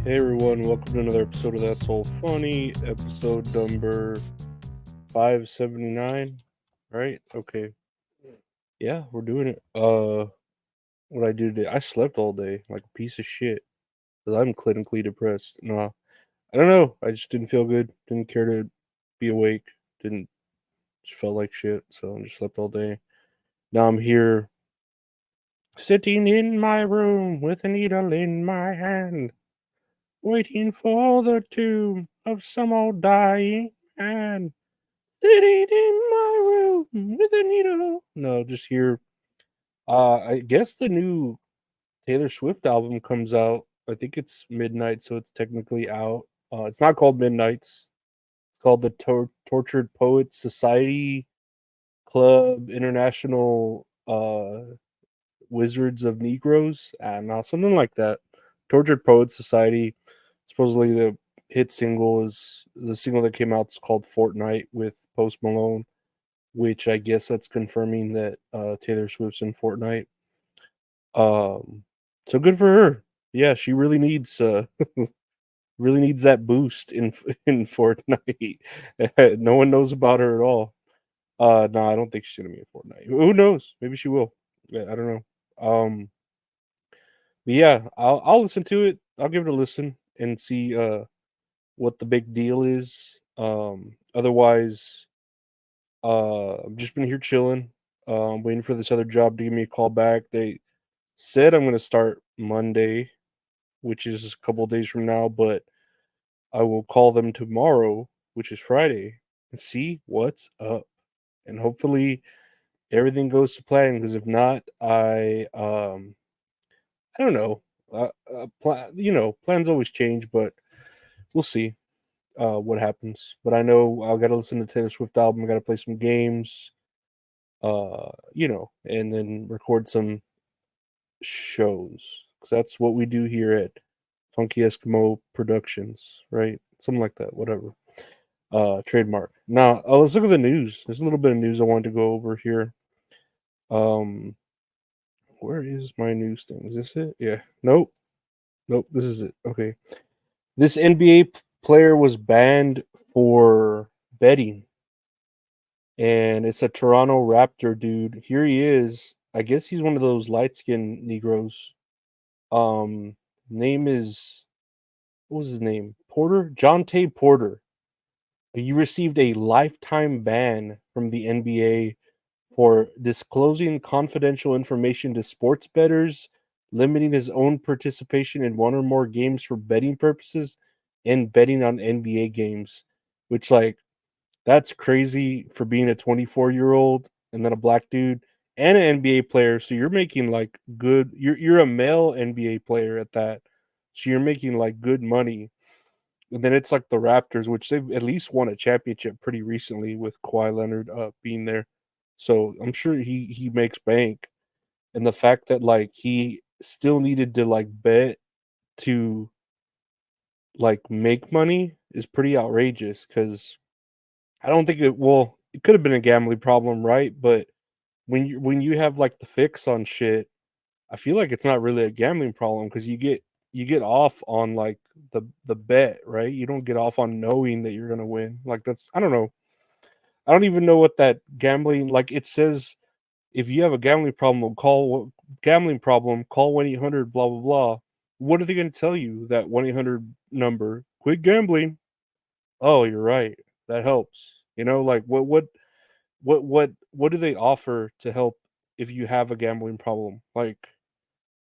Hey everyone, welcome to another episode of That's All Funny, episode number 579, right? Okay. Yeah, we're doing it. What I do today, I slept all day like a piece of shit because I'm clinically depressed. Nah, I don't know. I just didn't feel good. Didn't care to be awake. Didn't, just felt like shit. So I just slept all day. Now I'm here sitting in my room with a needle in my hand, waiting for the tomb of some old dying man. Sitting in my room with a needle. No, just here. I guess the new Taylor Swift album comes out. I think it's midnight, so it's technically out. It's not called Midnights. It's called the Tortured Poets Society Club International Wizards of Negroes. No, something like that. Tortured Poets Society. Supposedly the hit single is the single that came out. It's called Fortnite with Post Malone, which I guess that's confirming that Taylor Swift's in Fortnite. So good for her. Yeah, she really needs really needs that boost in in Fortnite. No one knows about her at all. No, I don't think she's gonna be in Fortnite. Who knows? Maybe she will. Yeah, I don't know. But yeah, I'll listen to it. I'll give it a listen and see what the big deal is. Otherwise, I've just been here chilling, waiting for this other job to give me a call back. They said I'm gonna start Monday, which is a couple of days from now, but I will call them tomorrow, which is Friday, and see what's up. And hopefully everything goes to plan. Because if not, I don't know. Plans always change, but we'll see what happens. But I know I got to listen to Taylor Swift album. I got to play some games. And then record some shows, because that's what we do here at Funky Eskimo Productions, right? Something like that, whatever. Trademark. Now, let's look at the news. There's a little bit of news I wanted to go over here. Um, where is my news thing? Is this it? Yeah. Nope. Nope. This is it. Okay. This NBA player was banned for betting, and it's a Toronto Raptor dude. Here he is. I guess he's one of those light skinned Negroes. Um, name is, what was his name? Porter? Jontay Porter. He received a lifetime ban from the NBA for disclosing confidential information to sports bettors, limiting his own participation in one or more games for betting purposes, and betting on NBA games. Which, like, that's crazy for being a 24-year-old and then a black dude and an NBA player. So you're making like good. You're a male NBA player at that. So you're making like good money. And then it's like the Raptors, which they've at least won a championship pretty recently with Kawhi Leonard being there. So I'm sure he makes bank. And the fact that like he still needed to like bet to like make money is pretty outrageous, because I don't think it could have been a gambling problem, right? But when you have like the fix on shit, I feel like it's not really a gambling problem, because you get off on like the bet, right? You don't get off on knowing that you're gonna win. Like, that's, I don't know. I don't even know what that gambling, like, it says if you have a gambling problem, call 1-800 blah blah blah. What are they gonna tell you? That 1-800 number, quit gambling. Oh, you're right. That helps. Like, what do they offer to help if you have a gambling problem? Like,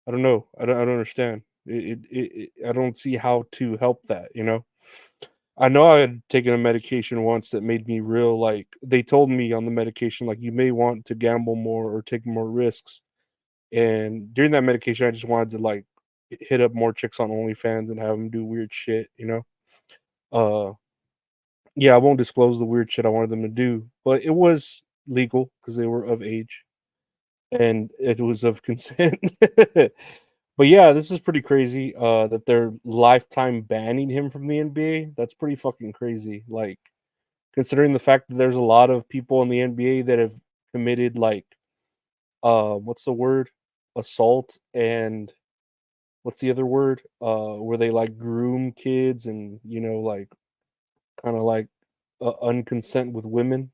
I don't know. I don't understand. I don't see how to help that. I know I had taken a medication once that made me real, like, they told me on the medication, like, you may want to gamble more or take more risks. And during that medication, I just wanted to like hit up more chicks on OnlyFans and have them do weird shit. Uh, yeah, I won't disclose the weird shit I wanted them to do, but it was legal because they were of age and it was of consent. But yeah, this is pretty crazy. That they're lifetime banning him from the NBA. That's pretty fucking crazy. Like, considering the fact that there's a lot of people in the NBA that have committed like what's the word? Assault and what's the other word? Where they like groom kids and like kind of like unconsent with women,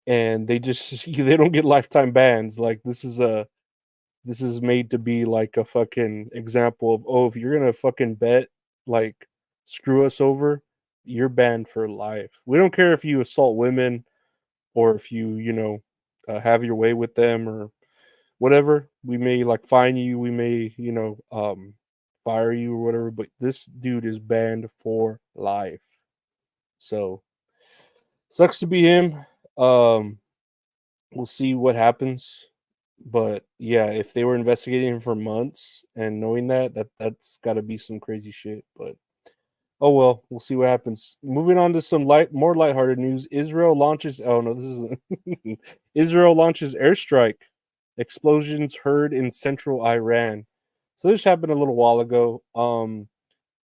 and they just they don't get lifetime bans. Like this is made to be like a fucking example of, oh, if you're gonna fucking bet, like, screw us over, you're banned for life. We don't care if you assault women or if have your way with them or whatever. We may like fine you, we may fire you or whatever, but this dude is banned for life. So sucks to be him. Um, we'll see what happens. But yeah, if they were investigating him for months and knowing that's got to be some crazy shit. But oh well, we'll see what happens. Moving on to some more lighthearted news. Israel launches. Oh no, this is Israel launches airstrike. Explosions heard in central Iran. So this happened a little while ago.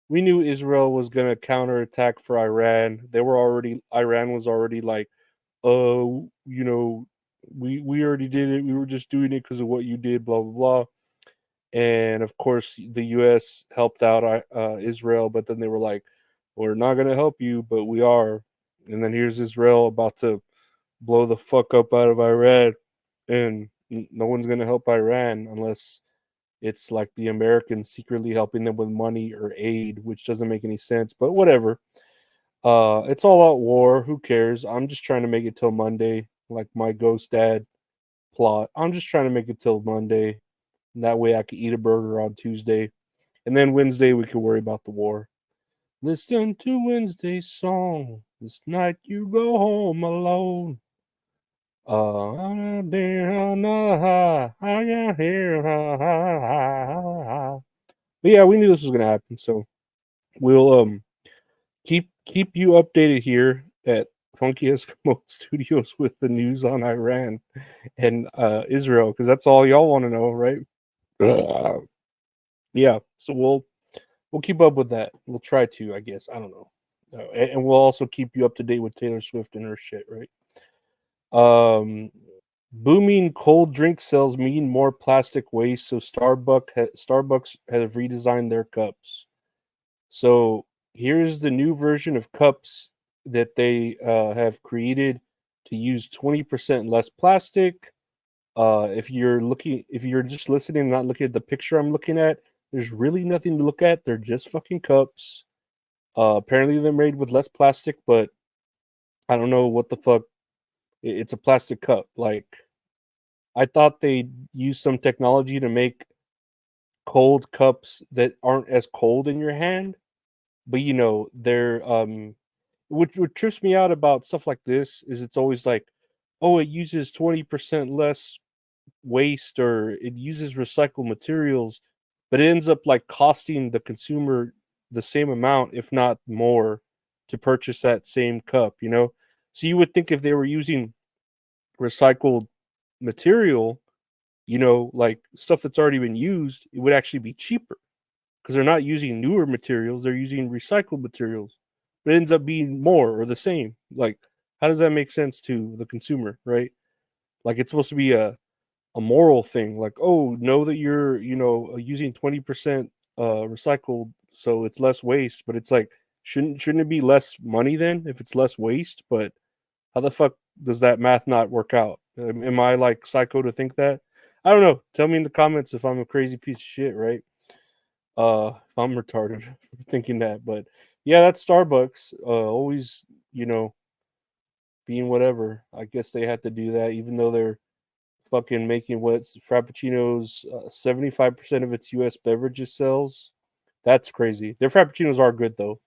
We knew Israel was gonna counterattack for Iran. Iran was already like, oh, we already did it. We were just doing it because of what you did, blah blah blah. And of course, the U.S. helped out Israel, but then they were like, "We're not going to help you, but we are." And then here's Israel about to blow the fuck up out of Iran, and no one's going to help Iran unless it's like the Americans secretly helping them with money or aid, which doesn't make any sense. But whatever. It's all out war. Who cares? I'm just trying to make it till Monday, like my ghost dad plot. I'm just trying to make it till Monday. And that way I could eat a burger on Tuesday. And then Wednesday we could worry about the war. Listen to Wednesday's song. This night you go home alone. On a high, I can hear. But yeah, we knew this was gonna happen, so we'll keep you updated here at Funky Eskimo Studios with the news on Iran and Israel, because that's all y'all want to know, right? Yeah, so we'll keep up with that. We'll try to, I guess. I don't know, and we'll also keep you up to date with Taylor Swift and her shit, right? Booming cold drink sales mean more plastic waste, so Starbucks have redesigned their cups. So here's the new version of cups that they have created to use 20% less plastic. If you're just listening, not looking at the picture I'm looking at, there's really nothing to look at. They're just fucking cups. Apparently they're made with less plastic, but I don't know what the fuck. It's a plastic cup. Like, I thought they used some technology to make cold cups that aren't as cold in your hand, but they're what trips me out about stuff like this is it's always like, oh, it uses 20% less waste or it uses recycled materials, but it ends up like costing the consumer the same amount, if not more, to purchase that same cup. So you would think if they were using recycled material, like stuff that's already been used, it would actually be cheaper because they're not using newer materials, they're using recycled materials. But it ends up being more or the same. Like, how does that make sense to the consumer, right? Like, it's supposed to be a moral thing, like, oh, know that you're using 20% recycled, so it's less waste. But it's like, shouldn't it be less money then if it's less waste? But how the fuck does that math not work out? Am I like psycho to think that? I don't know. Tell me in the comments if I'm a crazy piece of shit, right? If I'm retarded for thinking that. But yeah, that's Starbucks. Always, being whatever. I guess they had to do that, even though they're fucking making what's Frappuccinos 75% of its US beverages sales. That's crazy. Their Frappuccinos are good though.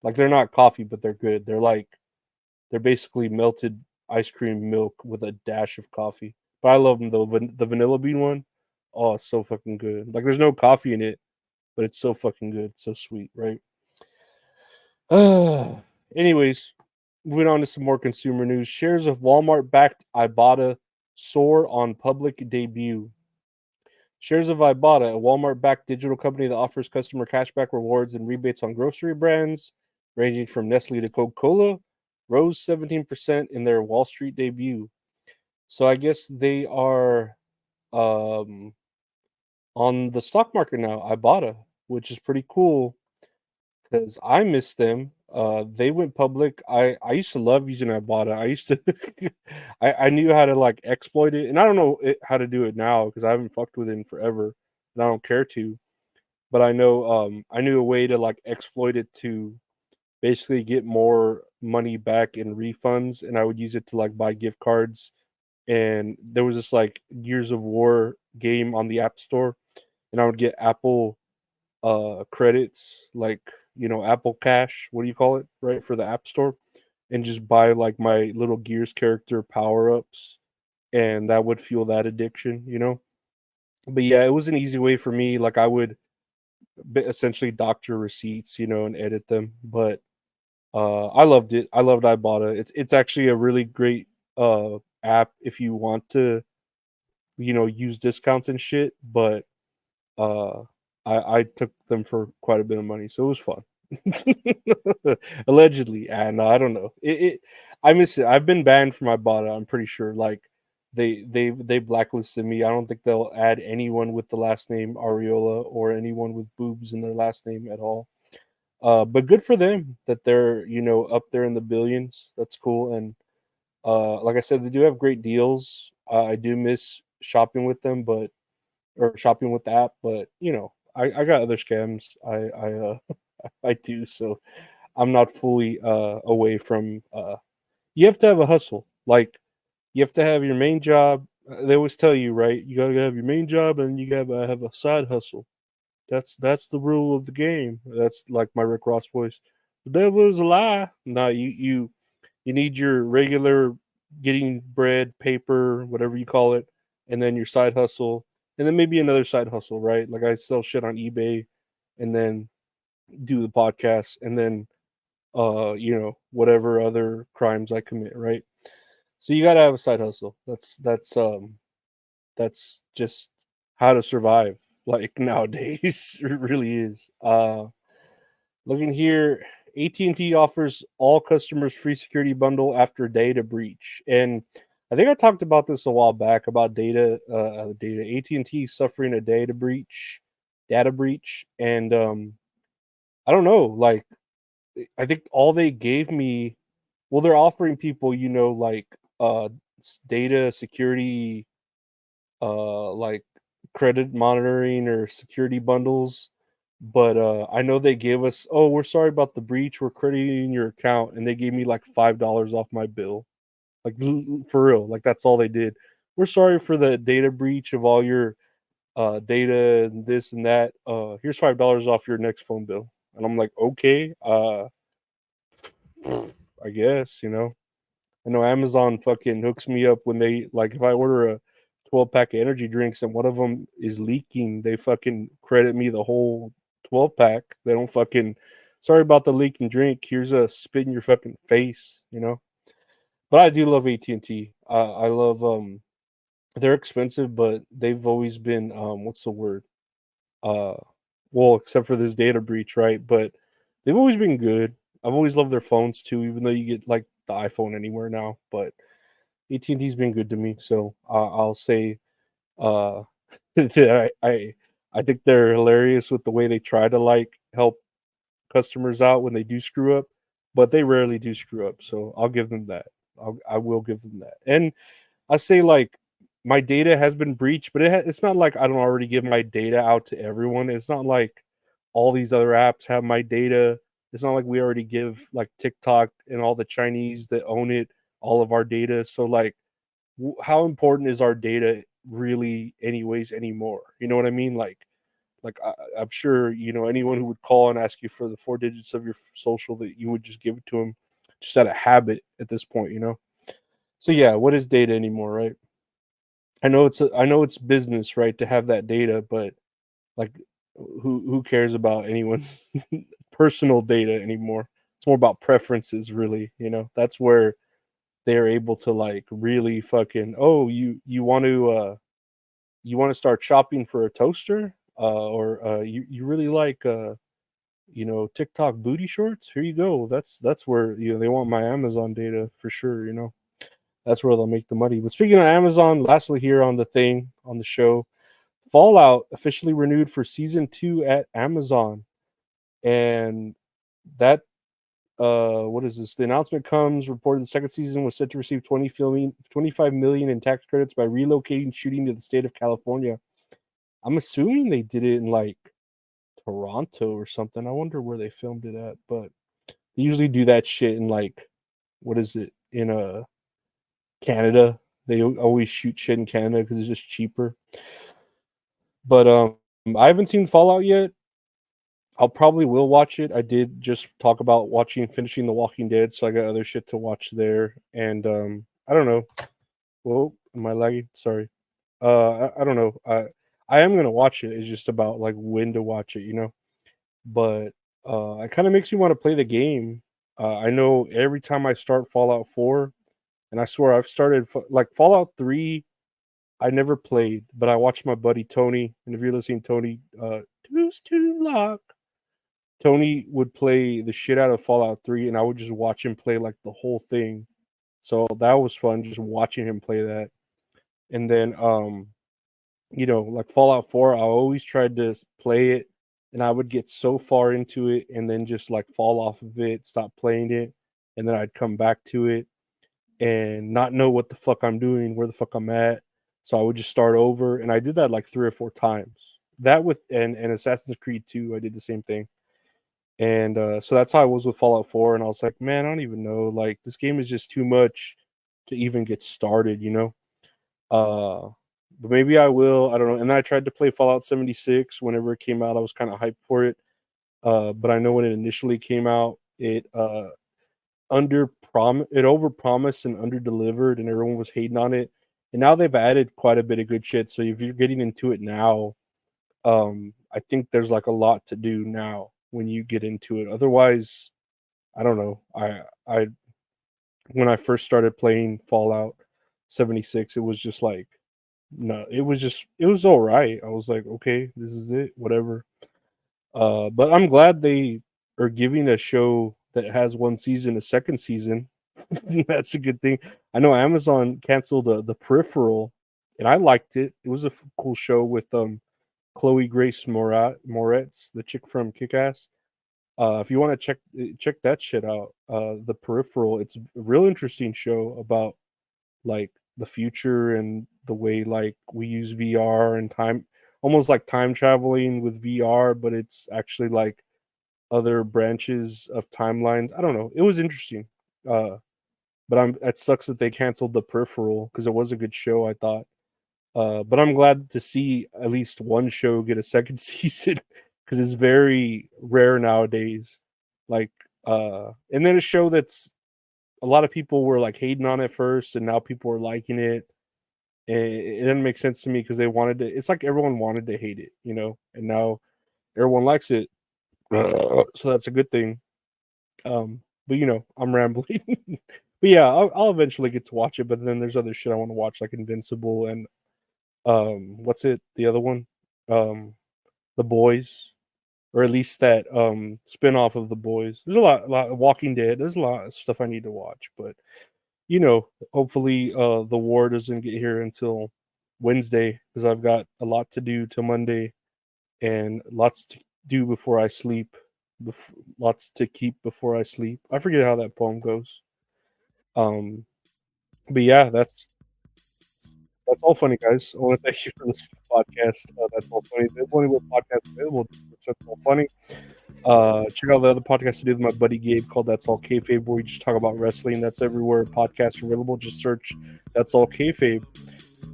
Like, they're not coffee, but they're good. They're basically melted ice cream milk with a dash of coffee. But I love them though. The vanilla bean one, oh, it's so fucking good. Like, there's no coffee in it, but it's so fucking good. So sweet, right? Anyways, moving on to some more consumer news. Shares of Walmart backed Ibotta soar on public debut. Shares of Ibotta, a Walmart backed digital company that offers customer cashback rewards and rebates on grocery brands, ranging from Nestle to Coca Cola, rose 17% in their Wall Street debut. So I guess they are um, on the stock market now, Ibotta. which is pretty cool because I miss them. They went public. I used to love using Ibotta. I used to I knew how to like exploit it, and I don't know how to do it now because I haven't fucked with it in forever, and I don't care to. But I know I knew a way to like exploit it to basically get more money back in refunds, and I would use it to like buy gift cards. And there was this like Gears of War game on the App Store, and I would get Apple credits, like, Apple Cash, what do you call it, right, for the App Store, and just buy like my little Gears character power-ups, and that would fuel that addiction. But yeah, it was an easy way for me. Like I would essentially doctor receipts, and edit them. But I loved it. I loved Ibotta. It's actually a really great app if you want to, use discounts and shit. But uh, I took them for quite a bit of money, so it was fun. Allegedly, and I don't know. I miss it. I've been banned from Ibotta. I'm pretty sure. Like they blacklisted me. I don't think they'll add anyone with the last name Ariola or anyone with boobs in their last name at all. But good for them that they're up there in the billions. That's cool. And like I said, they do have great deals. I do miss shopping with them, but or shopping with the app. But I got other scams. I do. So I'm not fully away from. You have to have a hustle. Like you have to have your main job. They always tell you, right? You gotta have your main job, and you gotta have a side hustle. That's the rule of the game. That's like my Rick Ross voice. The devil is a lie. No, you need your regular getting bread, paper, whatever you call it, and then your side hustle, and then maybe another side hustle, right? Like I sell shit on eBay, and then do the podcast, and then whatever other crimes I commit, right? So you gotta have a side hustle. That's just how to survive like nowadays. It really is. Looking here, AT&T offers all customers free security bundle after data breach. And I think I talked about this a while back about data AT&T suffering a data breach, and I don't know, like I think all they gave me, well, they're offering people, like data security, like credit monitoring or security bundles. But I know they gave us, oh, we're sorry about the breach. We're crediting your account, and they gave me like $5 off my bill. Like for real, like that's all they did. We're sorry for the data breach of all your data and this and that. Here's $5 off your next phone bill. And I'm like, okay, I guess. I know Amazon fucking hooks me up when they like if I order a 12-pack of energy drinks and one of them is leaking, they fucking credit me the whole 12-pack. They don't fucking sorry about the leaking drink. Here's a spit in your fucking face. But I do love AT&T. I love they're expensive, but they've always been what's the word? Uh well, except for this data breach, right? But they've always been good. I've always loved their phones too, even though you get like the iPhone anywhere now. But AT&T's been good to me, so I'll say uh, that I think they're hilarious with the way they try to like help customers out when they do screw up, but they rarely do screw up. So I'll give them that. I will give them that. And I say like my data has been breached, but it's not like I don't already give my data out to everyone. It's not like all these other apps have my data. It's not like we already give like TikTok and all the Chinese that own it all of our data. So like, how important is our data really, anyways, anymore? You know what I mean? Like I'm sure anyone who would call and ask you for the 4 digits of your social that you would just give it to them, just out of habit at this point. So yeah, what is data anymore, right? I know it's business, right, to have that data, but like who cares about anyone's personal data anymore? It's more about preferences, really. That's where they're able to like really fucking, oh, you want to start shopping for a toaster, or you really like TikTok booty shorts. Here you go. That's where they want my Amazon data for sure. That's where they'll make the money. But speaking of Amazon, lastly here on the show, Fallout officially renewed for season 2 at Amazon, and that what is this? The announcement comes reported the second season was set to receive 25 million in tax credits by relocating shooting to the state of California. I'm assuming they did it in like Toronto or something. I wonder where they filmed it at, but they usually do that shit in like what is it in Canada. They always shoot shit in Canada because it's just cheaper. But I haven't seen Fallout yet. I'll probably will watch it. I did just talk about finishing The Walking Dead, so I got other shit to watch there. And I don't know. Whoa, am I lagging? Sorry. I don't know. I am gonna watch it. It's just about like when to watch it, you know. But it kind of makes me want to play the game. I know every time I start Fallout 4, and I swear I've started like Fallout 3. I never played, but I watched my buddy Tony. And if you're listening, Tony, Deuce to Lock. Tony would play the shit out of Fallout 3, and I would just watch him play like the whole thing. So that was fun, just watching him play that. And then, like Fallout 4, I always tried to play it, and I would get so far into it, and then just like fall off of it, stop playing it, and then I'd come back to it and not know what the fuck I'm doing, where the fuck I'm at. So I would just start over, and I did that like 3 or 4 times. That with and Assassin's Creed 2, I did the same thing. And so that's how I was with Fallout 4. And I was like, man, I don't even know. Like, this game is just too much to even get started, you know? But maybe I will. I don't know. And then I tried to play Fallout 76 whenever it came out. I was kind of hyped for it. But I know when it initially came out, it overpromised and underdelivered, and everyone was hating on it. And now they've added quite a bit of good shit. So if you're getting into it now, I think there's like a lot to do now when you get into it. Otherwise, I don't know. I when I first started playing Fallout 76, it was just like no, it was all right. I was like, okay, this is it, whatever. But I'm glad they are giving a show that has one season a second season. That's a good thing. I know Amazon canceled the Peripheral, and I liked it. It was a cool show with Chloe Grace Moretz, the chick from Kick-Ass. If you want to check that shit out, the Peripheral. It's a real interesting show about like the future and the way like we use VR and time, almost like time traveling with VR, but it's actually like other branches of timelines. I don't know. It was interesting. But it sucks that they canceled the Peripheral because it was a good show, I thought. But I'm glad to see at least one show get a second season because it's very rare nowadays. Like, and then a show that's a lot of people were like hating on it first, and now people are liking it. And it doesn't make sense to me because they wanted to. It's like everyone wanted to hate it, you know, and now everyone likes it. So that's a good thing. But I'm rambling. But yeah, I'll eventually get to watch it. But then there's other shit I want to watch, like Invincible and what's it? The other one, The Boys, or at least that spin-off of The Boys. There's a lot of Walking Dead. There's a lot of stuff I need to watch, but hopefully the war doesn't get here until Wednesday because I've got a lot to do till Monday and lots to do before I sleep. Lots to keep before I sleep. I forget how that poem goes. Um, but yeah, that's all funny, guys. I want to thank you for listening to the podcast. That's all funny. The only podcast available. That's all funny. Check out the other podcast I did with my buddy Gabe called That's All Kayfabe, where we just talk about wrestling. That's everywhere podcasts are available. Just search That's All Kayfabe.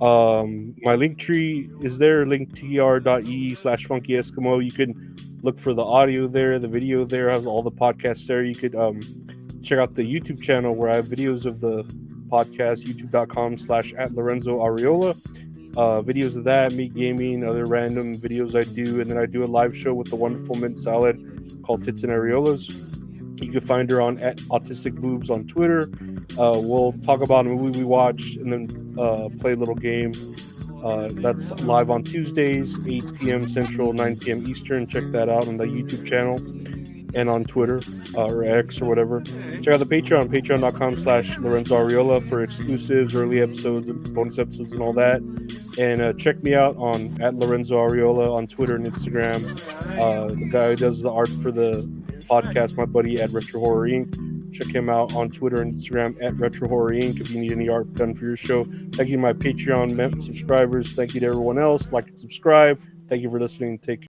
My link tree is there, linktr.ee/funkyeskimo. You can look for the audio there, the video there, has all the podcasts there. You could check out the YouTube channel where I have videos of the podcast, youtube.com/@LorenzoAriola. Videos of that, me gaming, other random videos I do, and then I do a live show with the wonderful Mint Salad called Tits and Areolas. You can find her on @AutisticBoobs on Twitter. We'll talk about a movie we watch and then play a little game. That's live on Tuesdays, 8 p.m. Central, 9 p.m. Eastern. Check that out on the YouTube channel. and on Twitter or X or whatever. Check out the Patreon, patreon.com/Lorenzo Ariola for exclusives, early episodes, and bonus episodes, and all that. And check me out on at Lorenzo Ariola on Twitter and Instagram. The guy who does the art for the podcast, my buddy at Retro Horror Inc. Check him out on Twitter and Instagram at Retro Horror Inc. if you need any art done for your show. Thank you to my Patreon subscribers. Thank you to everyone else. Like and subscribe. Thank you for listening. Take care.